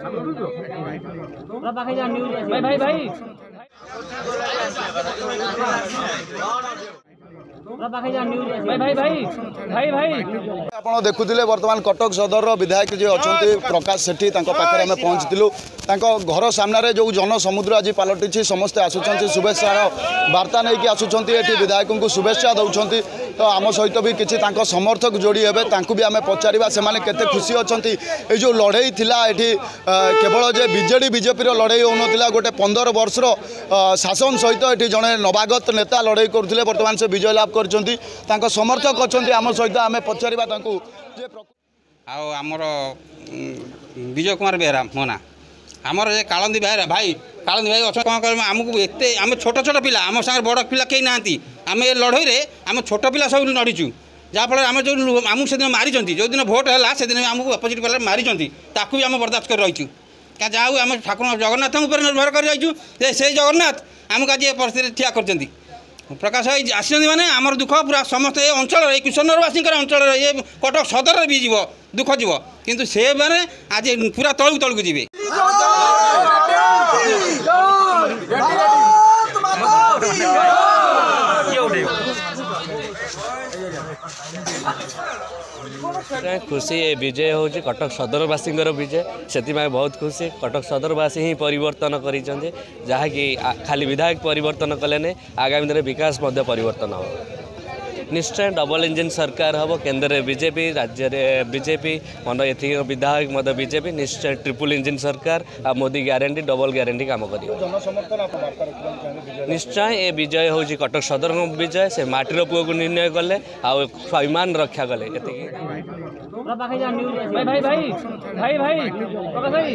भाई भाई भाई आप देखुले बर्तमान कटक सदर विधायक जी अच्छा प्रकाश सेठी पाखे आम पहुँचलु घर सामने जो जनसमुद्र आज पलटि समस्ते आसुँच शुभेच्छार वार्ता नहीं कि आसुँच ये विधायक को शुभेच्छा दौरान तो आम सहित भी किसी समर्थक जोड़ी हे भी आम पचारा से खुशी अच्छा ये जो लड़ई थी केवल जे बीजेडी बीजेपी लड़ई होना गोटे 15 वर्षर शासन सहित ये जड़े नवागत नेता लड़ई करुले बर्तमान से विजय लाभ कर समर्थक अच्छा आम सहित आम पचारा आमर विजय कुमार बेहरा मो ना आमर ये कालंदी बेहरा भाई कालंदी भाई अच्छा कौन कर आमको एत आम छोट छोट पिला आम सागर बड़ पिला कहीं ना आम ए लड़ई आम छोट पिला सब लड़ीचु जहाँफल आम जो आमको से दिन मारी जो दिन भोट है से दिन आमको अपोजिट पार्टी मारी ताकू भी आम बर्दाश्त कर रहीचु क्या जहाँ आम ठाकुर जगन्नाथ निर्भर कर से जगन्नाथ आमको आज परिस्थिति ठिया कर प्रकाश भाई आसती मैंने आमर दुख पूरा समस्त ये अंचल ये किशनरवासी अंचल ये कटक सदर भी जीव दुख जीव किंतु से मैंने आज पूरा तलू तलू जी खुशी ये विजय हूँ कटक सदरवासी विजय से बहुत खुशी कटक सदरवासी ही परिवर्तन कर जहाँकि खाली विधायक परिवर्तन कले आगामी दिन विकास परिवर्तन हो निश्चय डबल इंजिन सरकार हम केन्द्र में बीजेपी राज्य में बीजेपी मन ये विधायक मत बीजेपी निश्चय ट्रिपल इंजिन सरकार आ मोदी ग्यारंटी डबल ग्यारंटी काम कर निश्चय ये विजय हूँ कटक सदर विजय से माटीर पुओ को निर्णय कले आ स्वाभिमान रक्षा कले भाई भाई भाई भाई भाई